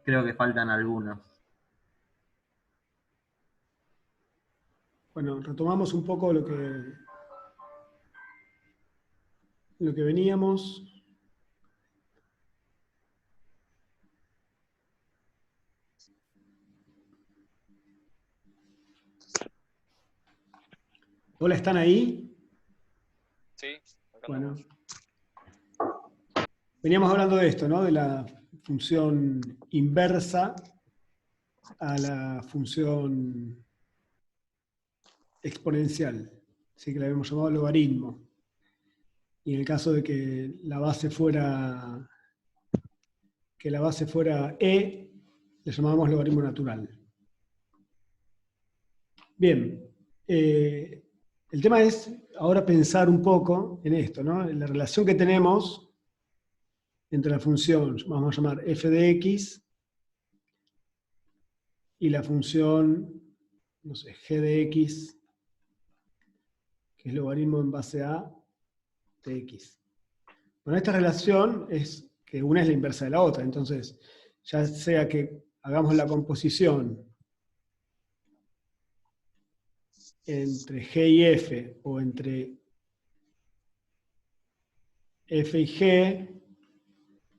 Creo que faltan algunos. Bueno, retomamos un poco lo que veníamos. Hola, ¿están ahí? Sí, acá Bueno, estamos. veníamos hablando de esto, ¿no? De la función inversa a la función exponencial, así que la habíamos llamado logaritmo. Y en el caso de que la base fuera e, le llamábamos logaritmo natural. Bien, el tema es ahora pensar un poco en esto, ¿no? En la relación que tenemos entre la función, vamos a llamar f de x, y la función, no sé, g de x, que es logaritmo en base a de x. Bueno, esta relación es que una es la inversa de la otra, entonces, ya sea que hagamos la composición entre g y f, o entre f y g,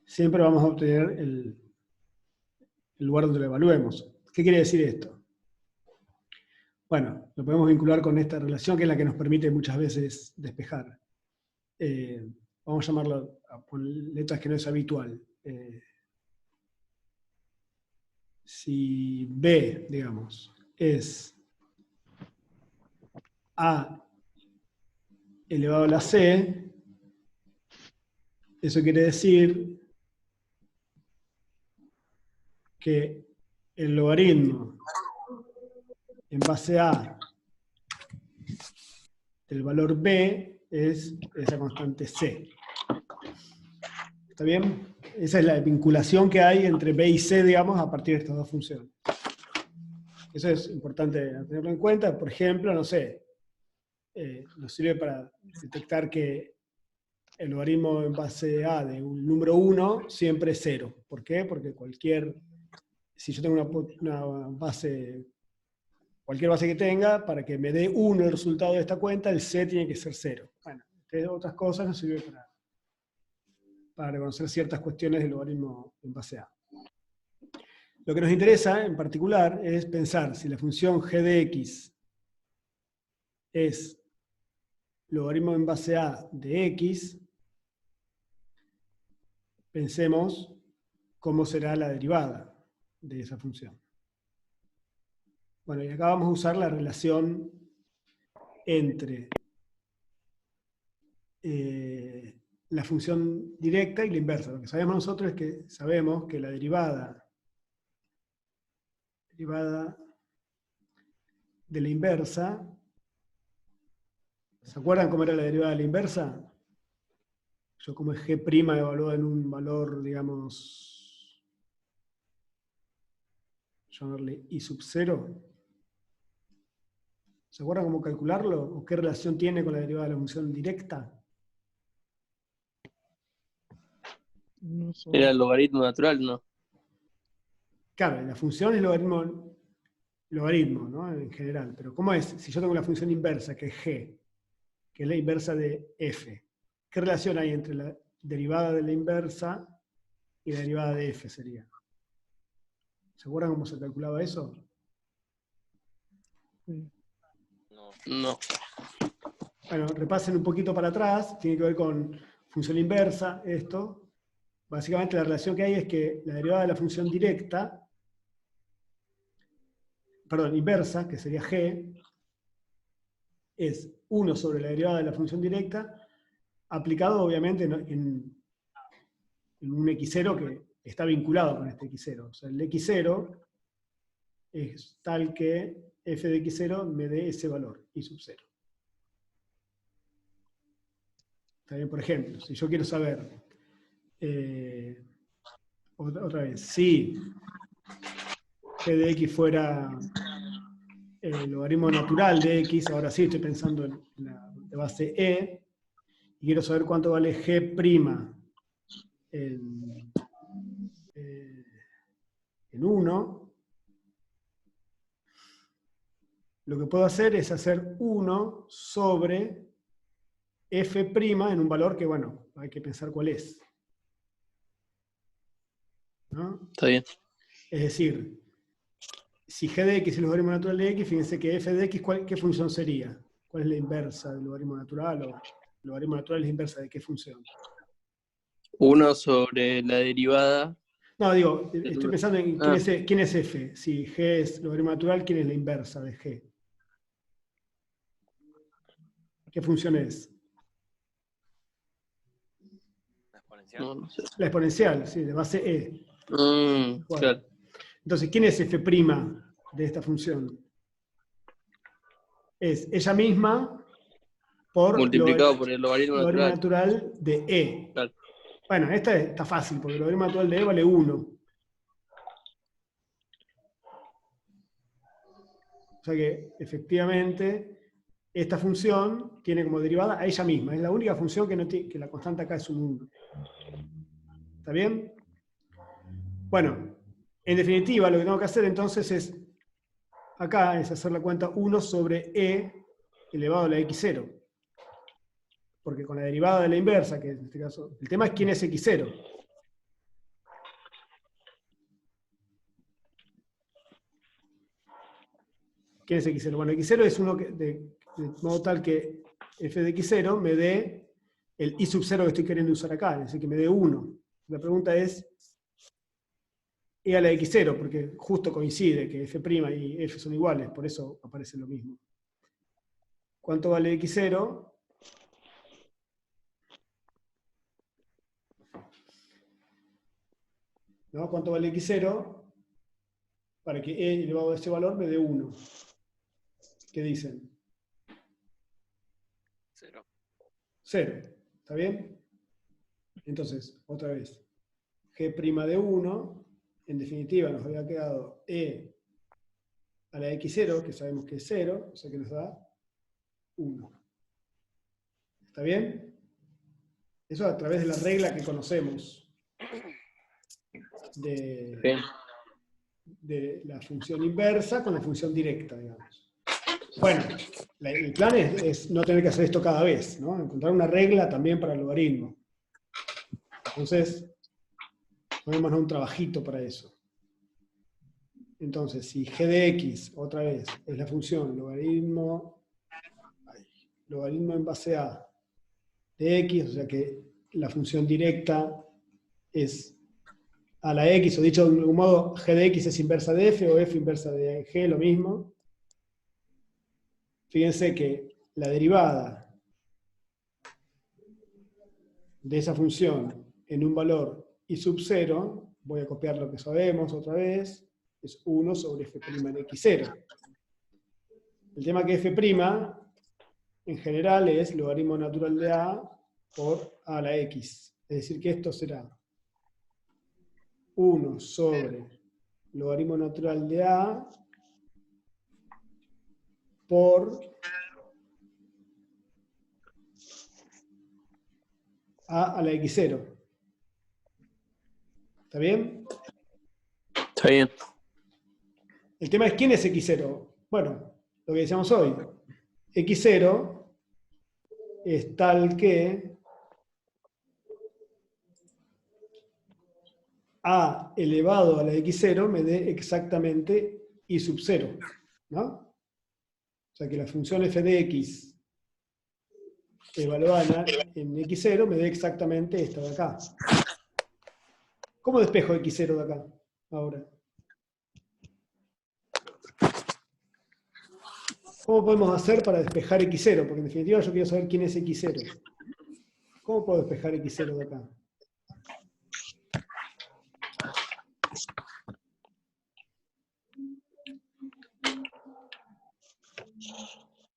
siempre vamos a obtener el lugar donde lo evaluemos. ¿Qué quiere decir esto? Bueno, lo podemos vincular con esta relación que es la que nos permite muchas veces despejar. Vamos a llamarlo con letras que no es habitual. Si B, digamos, es A elevado a la C, eso quiere decir que el logaritmo en base A del valor B es esa constante C. ¿Está bien? Esa es la vinculación que hay entre B y C, digamos, a partir de estas dos funciones. Eso es importante tenerlo en cuenta. Por ejemplo, no sé, nos sirve para detectar que el logaritmo en base A de un número 1 siempre es 0. ¿Por qué? Porque si yo tengo una base, cualquier base que tenga, para que me dé 1 el resultado de esta cuenta, el C tiene que ser 0. Bueno, entre otras cosas nos sirve para reconocer ciertas cuestiones del logaritmo en base A. Lo que nos interesa en particular es pensar si la función g de x es logaritmo en base A de x, pensemos cómo será la derivada de esa función. Bueno, y acá vamos a usar la relación entre la función directa y la inversa. Lo que sabemos nosotros es que sabemos que la derivada de la inversa, ¿se acuerdan cómo era la derivada de la inversa? Yo como es g' evaluado en un valor, digamos, llamarle i sub 0. ¿Se acuerdan cómo calcularlo? ¿O qué relación tiene con la derivada de la función directa? No sé. Era el logaritmo natural, ¿no? Claro, la función es logaritmo, ¿no? En general. Pero ¿cómo es? Si yo tengo la función inversa, que es g, que es la inversa de f, ¿qué relación hay entre la derivada de la inversa y la derivada de f sería? ¿Se acuerdan cómo se calculaba eso? No. Bueno, repasen un poquito para atrás, tiene que ver con función inversa, esto. Básicamente la relación que hay es que la derivada de la función directa, perdón, inversa, que sería g, es 1 sobre la derivada de la función directa, aplicado obviamente en un x0 que está vinculado con este x0. O sea, el x0 es tal que f de x0 me dé ese valor, i sub 0. ¿Está bien? Por ejemplo, si yo quiero saber, otra vez, si g de x fuera el logaritmo natural de x, ahora sí estoy pensando en la de base e, y quiero saber cuánto vale g' en en 1, lo que puedo hacer es hacer 1 sobre f' en un valor que, bueno, hay que pensar cuál es. ¿No? Está bien. Es decir, si g de x es el logaritmo natural de x, fíjense que f de x, ¿qué función sería? ¿Cuál es la inversa del logaritmo natural? ¿O el logaritmo natural es la inversa de qué función? 1 sobre la derivada. No, digo, estoy pensando en Ah. quién es f. Si g es logaritmo natural, ¿quién es la inversa de g? ¿Qué función es? La exponencial. No sé. La exponencial, sí, de base e. Bueno. Claro. Entonces, ¿quién es f' de esta función? Es ella misma por Multiplicado por el logaritmo logaritmo natural. natural de e. Claro. Bueno, esta está fácil, porque el logaritmo natural de e vale 1. O sea que, efectivamente, esta función tiene como derivada a ella misma. Es la única función que, no tiene, que la constante acá es un 1. ¿Está bien? Bueno, en definitiva, lo que tengo que hacer entonces es, acá es hacer la cuenta 1 sobre e elevado a la x0. Porque con la derivada de la inversa, que en este caso, el tema es quién es x0. ¿Quién es x0? Bueno, x0 es uno que, de modo tal que f de x0 me dé el i sub 0 que estoy queriendo usar acá, es decir, que me dé 1. La pregunta es e a la x0, porque justo coincide que f' y f son iguales, por eso aparece lo mismo. ¿Cuánto vale x0? ¿No? ¿Cuánto vale x0? Para que e elevado a ese valor me dé 1. ¿Qué dicen? 0. 0. ¿Está bien? Entonces, otra vez, g' de 1, en definitiva nos había quedado e a la x0, que sabemos que es 0, o sea que nos da 1. ¿Está bien? Eso a través de la regla que conocemos de la función inversa con la función directa, digamos. Bueno, el plan es no tener que hacer esto cada vez, ¿no? Encontrar una regla también para el logaritmo. Entonces, ponémonos un trabajito para eso. Entonces, si g de x, otra vez, es la función logaritmo en base a de x, o sea que la función directa es a la x, o dicho de algún modo, g de x es inversa de f, o f inversa de g, lo mismo. Fíjense que la derivada de esa función en un valor i sub 0, voy a copiar lo que sabemos otra vez, es 1 sobre f' en x0. El tema que f' en general es logaritmo natural de a por a la x. Es decir, que esto será 1 sobre logaritmo natural de a por a la x0. ¿Está bien? Está bien. El tema es quién es x0. Bueno, lo que decíamos hoy. x0 es tal que a elevado a la x0 me dé exactamente i sub 0. ¿No? O sea que la función f de x evaluada en x0 me dé exactamente esta de acá. ¿Cómo despejo x0 de acá? Ahora. ¿Cómo podemos hacer para despejar x0? Porque en definitiva yo quiero saber quién es x0. ¿Cómo puedo despejar x0 de acá?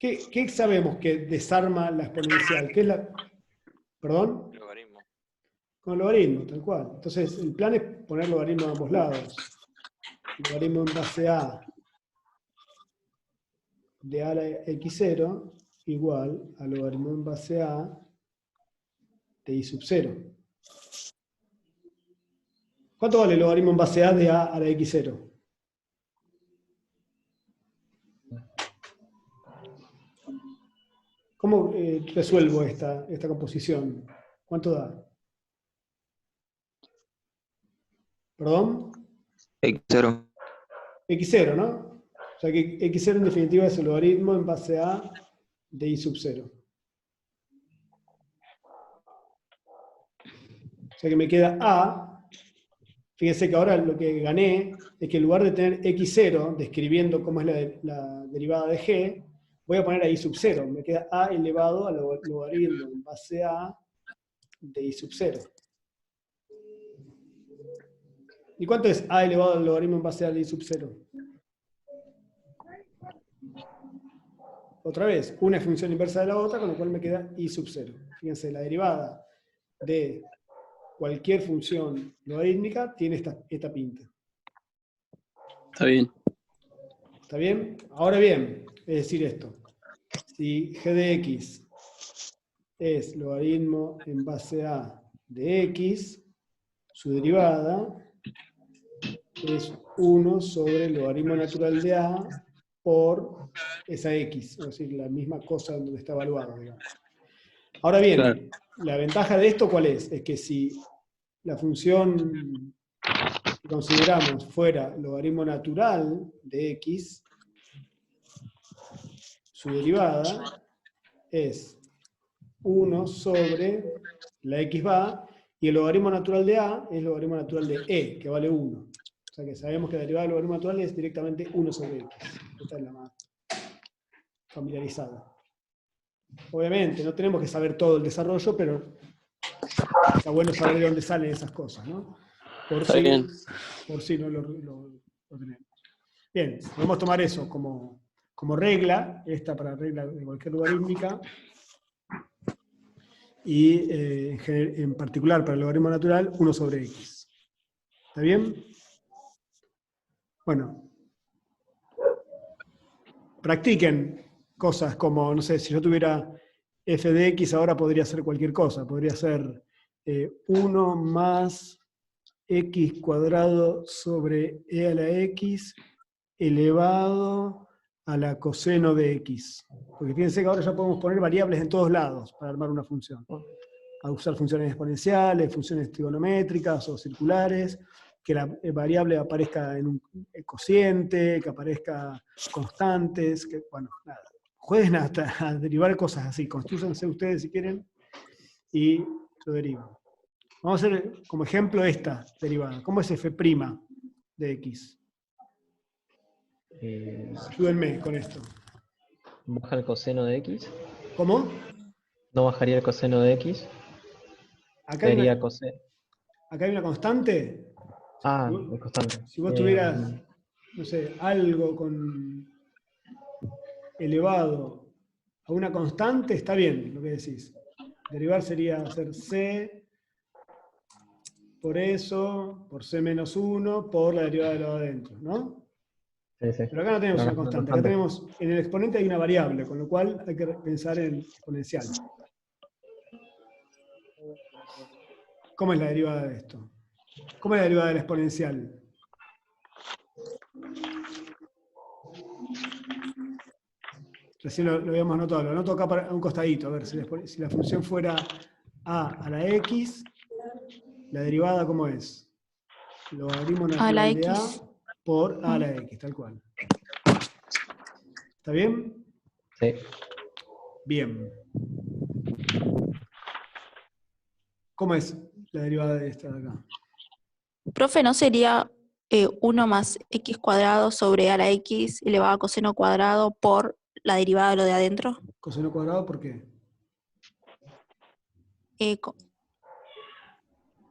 ¿Qué sabemos que desarma la exponencial? ¿Qué es la... ¿Perdón? Logaritmo. Con logaritmo, tal cual. Entonces, el plan es poner logaritmo a ambos lados. Logaritmo en base a de a a la x0 igual a logaritmo en base a de i sub 0. ¿Cuánto vale el logaritmo en base a de a a la x0? ¿Cómo resuelvo esta composición? ¿Cuánto da? ¿Perdón? X0. X0, ¿no? O sea que X0 en definitiva es el logaritmo en base a de I sub 0. O sea que me queda A. Fíjense que ahora lo que gané es que en lugar de tener X0 describiendo cómo es la derivada de G, voy a poner a I sub 0. Me queda A elevado al logaritmo en base a de I sub 0. ¿Y cuánto es A elevado al logaritmo en base a de I sub 0? Otra vez, una es función inversa de la otra, con lo cual me queda I sub 0. Fíjense, la derivada de cualquier función logarítmica tiene esta pinta. Está bien. ¿Está bien? Ahora bien, es decir esto. Si g de x es logaritmo en base a de x, su derivada es 1 sobre el logaritmo natural de a por esa x, es decir, la misma cosa donde está evaluado, digamos. Ahora bien, Claro. la ventaja de esto, ¿cuál es? Es que si la función que consideramos fuera logaritmo natural de x, su derivada es 1 sobre la x va, y el logaritmo natural de a es el logaritmo natural de e, que vale 1. O sea que sabemos que la derivada del logaritmo natural es directamente 1 sobre x. Esta es la más familiarizada. Obviamente, no tenemos que saber todo el desarrollo, pero está bueno saber de dónde salen esas cosas, ¿no? Está bien. Por si no lo tenemos. Bien, podemos tomar eso como regla, esta para regla de cualquier logarítmica, y en particular para el logaritmo natural, 1 sobre x. ¿Está bien? Bueno. Practiquen cosas como, no sé, si yo tuviera f de x ahora podría ser cualquier cosa. Podría ser 1 más x cuadrado sobre e a la x elevado a la coseno de x. Porque fíjense que ahora ya podemos poner variables en todos lados para armar una función. A usar funciones exponenciales, funciones trigonométricas o circulares, que la variable aparezca en un cociente, que aparezca constantes, que, bueno, nada. Jueguen hasta a derivar cosas así, constrúyanse ustedes si quieren y lo derivan. Vamos a hacer como ejemplo esta derivada. ¿Cómo es f' de x? Ayúdenme con esto. ¿Baja el coseno de x? ¿Cómo? ¿No bajaría el coseno de x? Acá hay Sería una, coseno. acá hay una constante. Ah, es constante. Si vos tuvieras, no sé, algo con elevado a una constante, está bien lo que decís. Derivar sería hacer c por eso, por c menos 1, por la derivada de lo de adentro, ¿no? Sí, sí. Pero acá no tenemos Pero una acá es una constante, acá tenemos, en el exponente hay una variable, con lo cual hay que pensar en exponencial. ¿Cómo es la derivada de esto? ¿Cómo es la derivada del exponencial? Recién lo habíamos notado, lo anoto acá a un costadito, a ver, si la función fuera a la x, la derivada ¿cómo es? Logaritmo A la natural de a X. por a la x, tal cual. ¿Está bien? Sí. Bien. ¿Cómo es la derivada de esta de acá? Profe, ¿no sería 1 más x cuadrado sobre a la x elevado a coseno cuadrado por la derivada de lo de adentro? Coseno cuadrado, ¿por qué? O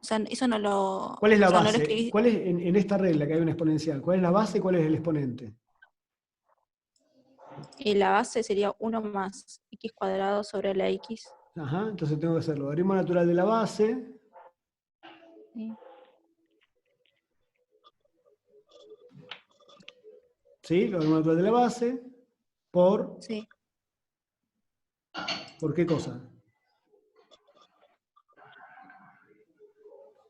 sea, eso no lo... ¿Cuál es la o sea, no lo base? escribí. ¿Cuál es en esta regla que hay una exponencial? ¿Cuál es la base y cuál es el exponente? La base sería 1 más x cuadrado sobre la x. Ajá, entonces tengo que hacer logaritmo natural de la base. ¿Sí? ¿Sí? Logaritmo natural de la base por... Sí. ¿Por qué cosa?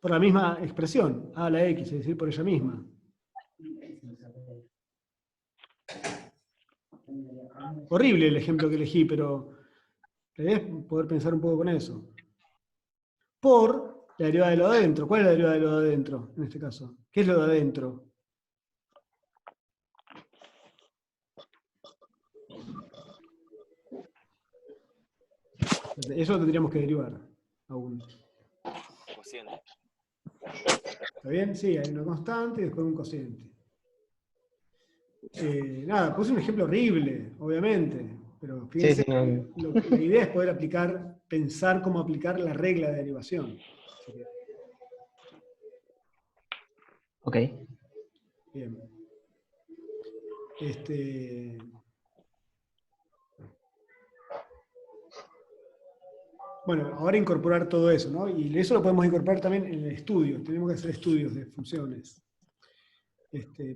por la misma expresión, a a la x, es decir, por ella misma. Horrible el ejemplo que elegí, pero la idea es poder pensar un poco con eso. Por la derivada de lo de adentro. ¿Cuál es la derivada de lo de adentro en este caso? ¿Qué es lo de adentro? Eso lo tendríamos que derivar aún. Cociente. ¿Está bien? Sí, hay una constante y después un cociente. Nada, puse un ejemplo horrible, obviamente, pero Sí, fíjense, sí, no. la idea es poder aplicar, pensar cómo aplicar la regla de derivación. Así que, Ok. bien. Bueno, ahora incorporar todo eso, ¿no? Y eso lo podemos incorporar también en el estudio. Tenemos que hacer estudios de funciones.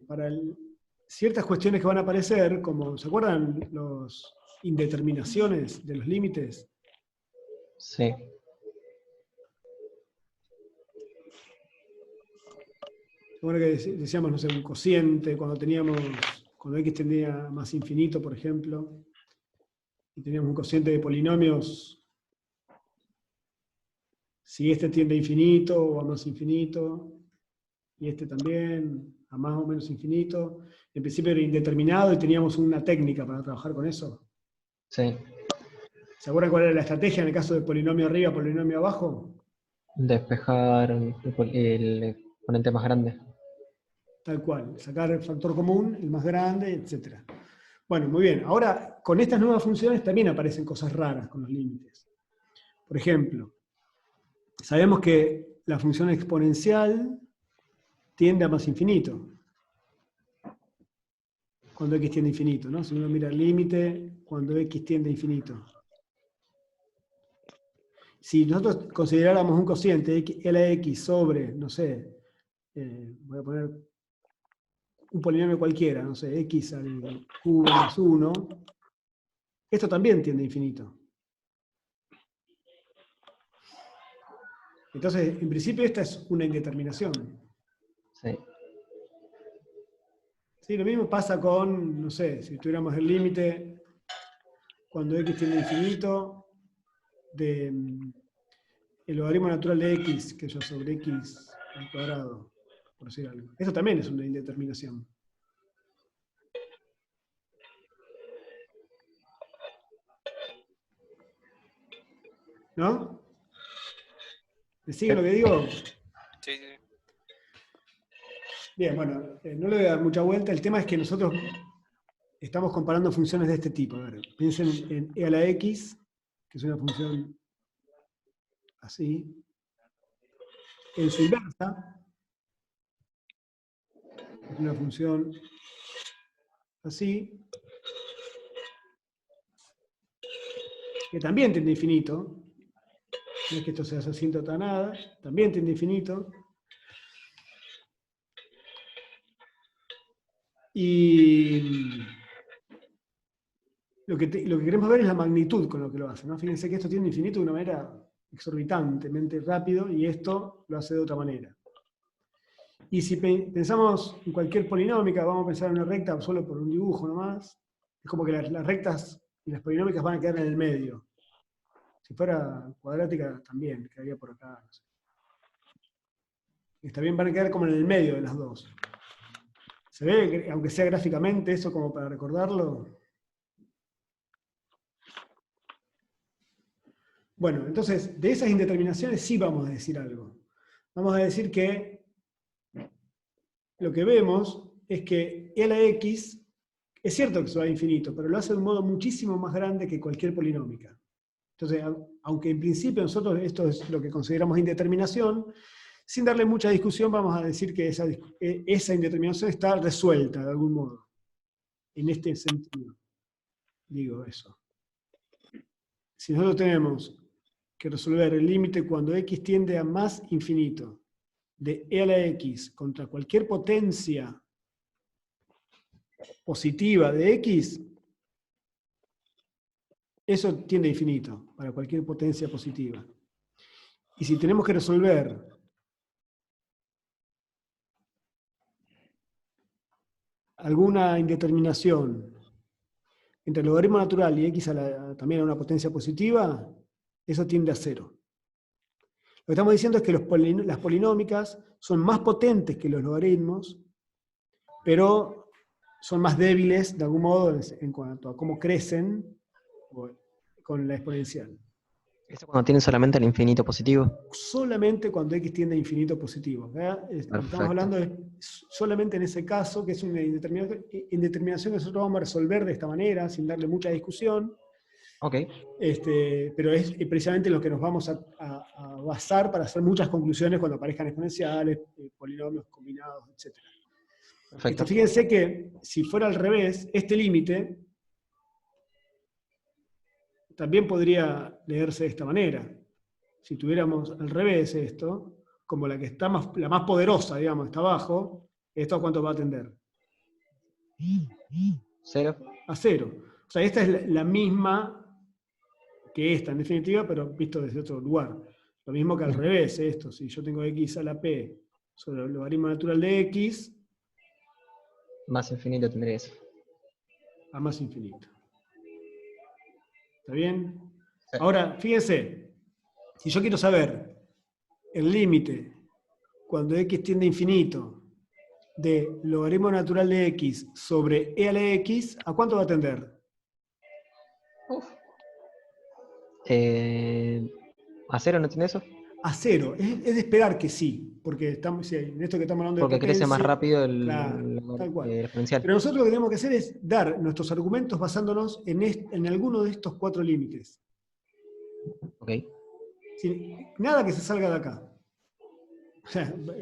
Para ciertas cuestiones que van a aparecer, como, ¿se acuerdan las indeterminaciones de los límites? Sí. Bueno, que decíamos, no sé, un cociente, cuando x tendía a más infinito, por ejemplo, y teníamos un cociente de polinomios, si este tiende a infinito o a más infinito, y este también, a más o menos infinito, en principio era indeterminado y teníamos una técnica para trabajar con eso. Sí. ¿Se acuerdan cuál era la estrategia en el caso de polinomio arriba, polinomio abajo? Despejar el exponente más grande. Tal cual, sacar el factor común, el más grande, etc. Bueno, muy bien. Ahora, con estas nuevas funciones también aparecen cosas raras con los límites. Por ejemplo, sabemos que la función exponencial tiende a más infinito. Cuando x tiende a infinito, ¿no? Si uno mira el límite, cuando x tiende a infinito. Si nosotros consideráramos un cociente L a x sobre, no sé, voy a poner un polinomio cualquiera, no sé, x al cubo más 1, esto también tiende a infinito. Entonces, en principio esta es una indeterminación. Sí. Sí, lo mismo pasa con, no sé, si tuviéramos el límite cuando x tiende a infinito de el logaritmo natural de x, que yo sobre x al cuadrado, por decir algo. Esto también es una indeterminación. ¿No? ¿Me siguen lo que digo? Sí, sí. Bien, bueno, no le voy a dar mucha vuelta. El tema es que nosotros estamos comparando funciones de este tipo. A ver, piensen en e a la x, que es una función así. En su inversa, es una función así, que también tiende a infinito. No es que esto sea asíntota a nada, también tiende a infinito. Y lo que queremos ver es la magnitud con lo que lo hace, ¿no? Fíjense que esto tiende a infinito de una manera exorbitantemente rápido y esto lo hace de otra manera. Y si pensamos en cualquier polinómica, vamos a pensar en una recta solo por un dibujo nomás, es como que las rectas y las polinómicas van a quedar en el medio. Si fuera cuadrática también, quedaría por acá. No sé. Y también van a quedar como en el medio de las dos. ¿Se ve, aunque sea gráficamente, eso como para recordarlo? Bueno, entonces, de esas indeterminaciones sí vamos a decir algo. Vamos a decir que lo que vemos es que e a la x es cierto que se va a infinito, pero lo hace de un modo muchísimo más grande que cualquier polinómica. Entonces, aunque en principio nosotros esto es lo que consideramos indeterminación, sin darle mucha discusión vamos a decir que esa indeterminación está resuelta de algún modo. En este sentido, digo eso. Si nosotros tenemos que resolver el límite cuando x tiende a más infinito de e a la x contra cualquier potencia positiva de x, eso tiende a infinito para cualquier potencia positiva. Y si tenemos que resolver alguna indeterminación entre el logaritmo natural y x también a una potencia positiva, eso tiende a 0. Lo que estamos diciendo es que las polinómicas son más potentes que los logaritmos, pero son más débiles de algún modo en cuanto a cómo crecen con la exponencial. Eso cuando tienen solamente el infinito positivo. Solamente cuando x tiende a infinito positivo. Estamos hablando solamente en ese caso, que es una indeterminación que nosotros vamos a resolver de esta manera, sin darle mucha discusión. Ok. Pero es precisamente lo que nos vamos a basar para hacer muchas conclusiones cuando aparezcan exponenciales, polinomios combinados, etc. Perfecto. Fíjense que si fuera al revés, este límite también podría leerse de esta manera. Si tuviéramos al revés esto, como la que está la más poderosa, digamos, está abajo, ¿esto a cuánto va a tender? 0. A 0. O sea, esta es la misma que esta, en definitiva, pero visto desde otro lugar. Lo mismo que al revés, esto. Si yo tengo x a la p sobre el logaritmo natural de x, Más infinito tendría eso. a más infinito. ¿Está bien? Sí. Ahora, fíjense, si yo quiero saber el límite cuando x tiende a infinito de logaritmo natural de x sobre e a la x, ¿a cuánto va a tender? ¿A 0 no tiene eso? A 0. Es de esperar que sí, porque estamos, en esto que estamos hablando de Porque crece más potencia, rápido el tal cual. exponencial. Pero nosotros lo que tenemos que hacer es dar nuestros argumentos basándonos en alguno de estos 4 límites. Ok. Nada que se salga de acá.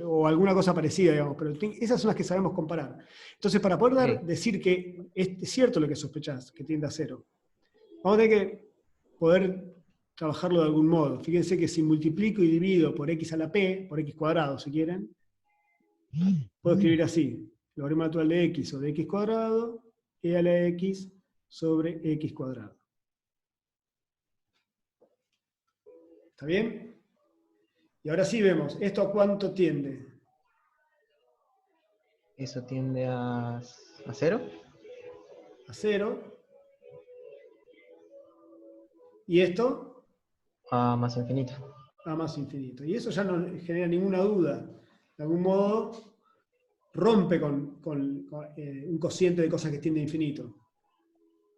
O alguna cosa parecida, digamos, pero esas son las que sabemos comparar. Entonces, para poder decir que es cierto lo que sospechás, que tiende a 0, vamos a tener que poder trabajarlo de algún modo. Fíjense que si multiplico y divido por x a la p, por x cuadrado, si quieren, puedo escribir así: logaritmo natural de x sobre x cuadrado, e a la x sobre x cuadrado. ¿Está bien? Y ahora sí vemos, ¿esto a cuánto tiende? Eso tiende a 0. A 0. ¿Y esto? A más infinito. A más infinito. Y eso ya no genera ninguna duda. De algún modo rompe con un cociente de cosas que tiende a infinito.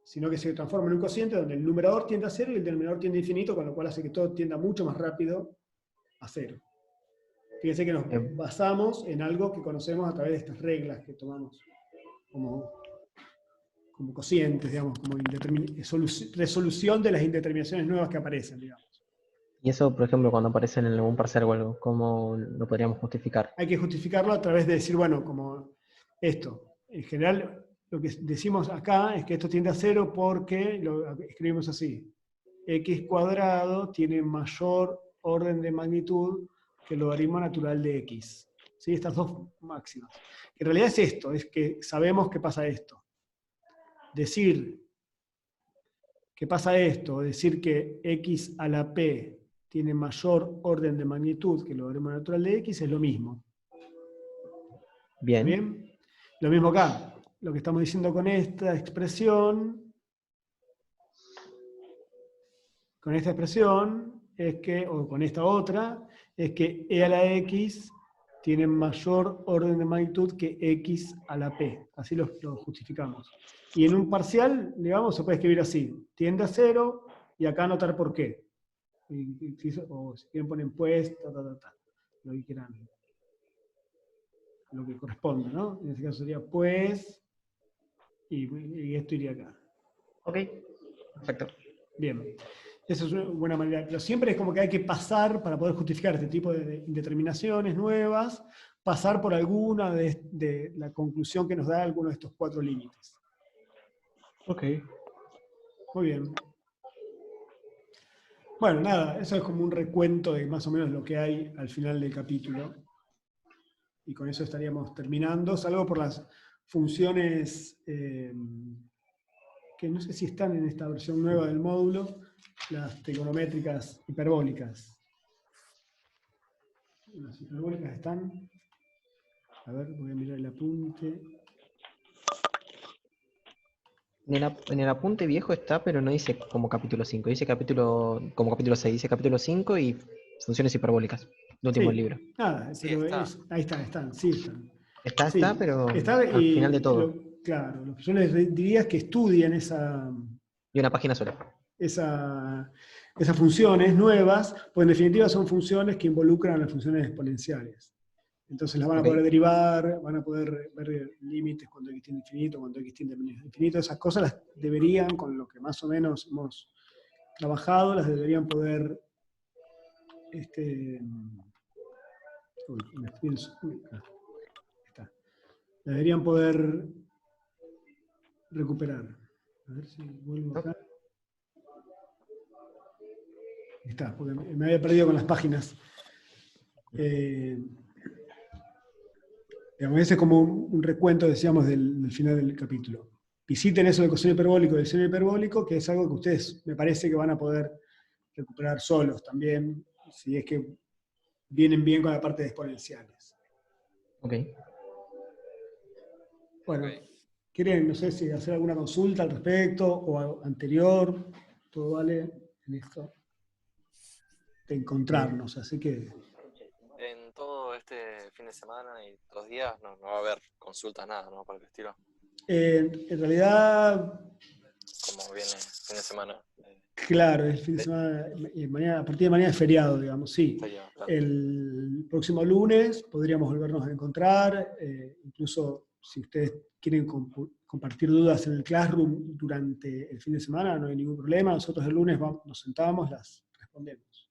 Sino que se transforma en un cociente donde el numerador tiende a 0 y el denominador tiende a infinito, con lo cual hace que todo tienda mucho más rápido a 0. Fíjense que nos basamos en algo que conocemos a través de estas reglas que tomamos como cocientes, digamos, como resolución de las indeterminaciones nuevas que aparecen, digamos. Y eso, por ejemplo, cuando aparecen en algún parcial o algo, ¿cómo lo podríamos justificar? Hay que justificarlo a través de decir, bueno, como esto. En general, lo que decimos acá es que esto tiende a 0 porque lo escribimos así: x cuadrado tiene mayor orden de magnitud que el logaritmo natural de x. ¿Sí? Estas dos máximas. En realidad es esto, es que sabemos que pasa esto. Decir que pasa esto, o decir que x a la p tiene mayor orden de magnitud que el logaritmo natural de x, es lo mismo. Bien. ¿Bien? Lo mismo acá. Lo que estamos diciendo con esta expresión, es que, o con esta otra, es que e a la x tiene mayor orden de magnitud que x a la p. Así lo justificamos. Y en un parcial, digamos, se puede escribir así: tiende a 0, y acá anotar por qué. O si quieren poner pues, lo que quieran, lo que corresponda, ¿no? En este caso sería pues, y esto iría acá. Ok, perfecto. Bien. Esa es una buena manera. Pero siempre es como que hay que pasar, para poder justificar este tipo de indeterminaciones nuevas, pasar por alguna de la conclusión que nos da alguno de estos 4 límites. Ok. Muy bien. Bueno, nada, eso es como un recuento de más o menos lo que hay al final del capítulo. Y con eso estaríamos terminando, salvo por las funciones que no sé si están en esta versión nueva del módulo, las trigonométricas hiperbólicas. Las hiperbólicas están... A ver, voy a mirar el apunte. En el apunte viejo está, pero no dice como capítulo 5, dice como capítulo 6, dice capítulo 5 y funciones hiperbólicas, el último Sí. libro. Nada, Sí, pero está. ahí están, sí están. Sí, Está, pero está al y final de todo. claro, lo que yo les diría es que estudien Y una página sola. esas funciones nuevas, pues en definitiva son funciones que involucran las funciones exponenciales. Entonces las van a Ok. poder derivar, van a poder ver límites cuando x tiende a infinito, cuando x tiende a menos infinito. Esas cosas las deberían, con lo que más o menos hemos trabajado, las deberían poder... uy, me estoy está. Las deberían poder recuperar. A ver si vuelvo acá. Ahí está, porque me había perdido con las páginas. Digamos, ese es como un recuento, decíamos, del final del capítulo. Visiten eso del coseno hiperbólico y del seno hiperbólico, que es algo que ustedes me parece que van a poder recuperar solos también, si es que vienen bien con la parte de exponenciales. Ok. Bueno, Ok. ¿quieren, no sé, si hacer alguna consulta al respecto o anterior? Todo vale en esto de encontrarnos, así que... En todo este fin de semana y 2 días no va a haber consultas, nada, ¿no? Para el estilo. en realidad, Como viene fin de semana. claro, el fin de semana, mañana, a partir de mañana es feriado, digamos, sí. Sería, claro. El próximo lunes podríamos volvernos a encontrar, incluso si ustedes quieren compartir dudas en el Classroom durante el fin de semana, no hay ningún problema, nosotros el lunes nos sentamos, las respondemos.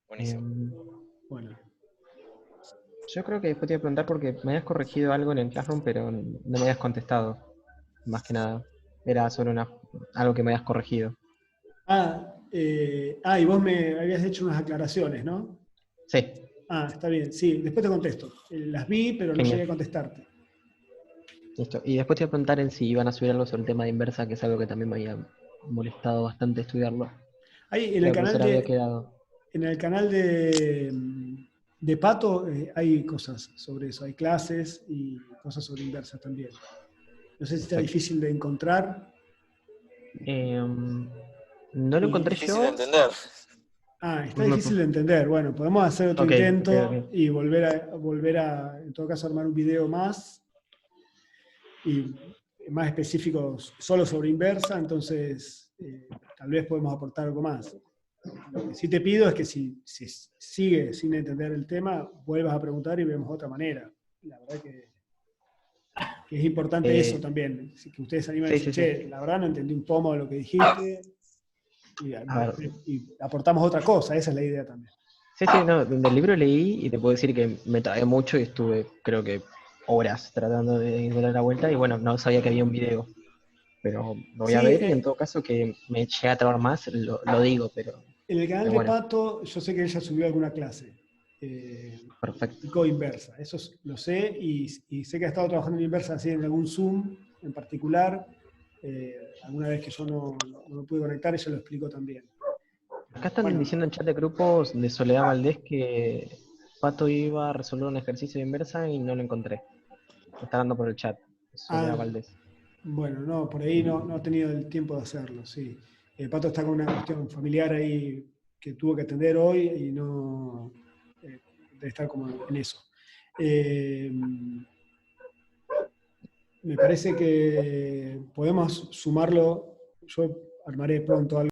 Buenísimo. Bueno, Yo creo que después te iba a preguntar porque me habías corregido algo en el Classroom, pero no me habías contestado. Más que nada. Era solo algo que me habías corregido. y vos me habías hecho unas aclaraciones, ¿no? Sí, Está bien, sí, después te contesto. Las vi, pero no genial. llegué a contestarte. Listo. Y después te iba a preguntar en si iban a subir algo sobre el tema de inversa, que es algo que también me había molestado bastante estudiarlo. Ahí Que la profesora había quedado. en el canal de Pato hay cosas sobre eso, hay clases y cosas sobre inversa también. No sé si está Perfecto. difícil de encontrar. No lo encontré Difícil de yo. entender. Está difícil de entender. Bueno, podemos hacer otro Ok, intento ok. y volver a, en todo caso, armar un video más y más específico solo sobre inversa, entonces tal vez podemos aportar algo más. Lo que sí te pido es que si sigues sin entender el tema, vuelvas a preguntar y vemos otra manera. La verdad que es importante eso también, que ustedes se animen a Sí, decir, sí, sí. che, la verdad no entendí un pomo de lo que dijiste, A ver. y aportamos otra cosa, esa es la idea también. Sí, no, del libro leí y te puedo decir que me tardé mucho y estuve, creo que, horas tratando de encontrar la vuelta y bueno, no sabía que había un video. Pero lo voy a Sí, ver y en todo caso que me llegue a trabar más, lo digo, pero en el canal de bueno, Pato, yo sé que ella subió alguna clase. perfecto. Explicó inversa, eso lo sé, y sé que ha estado trabajando en inversa así en algún Zoom en particular. Alguna vez que yo no me pude conectar, ella lo explicó también. Acá están Bueno, diciendo en chat de grupos de Soledad Valdés que Pato iba a resolver un ejercicio de inversa y no lo encontré. Está dando por el chat, Soledad Valdés. bueno, no, por ahí no he tenido el tiempo de hacerlo, sí. Pato está con una cuestión familiar ahí que tuvo que atender hoy y no debe estar como en eso. Me parece que podemos sumarlo, yo armaré pronto algo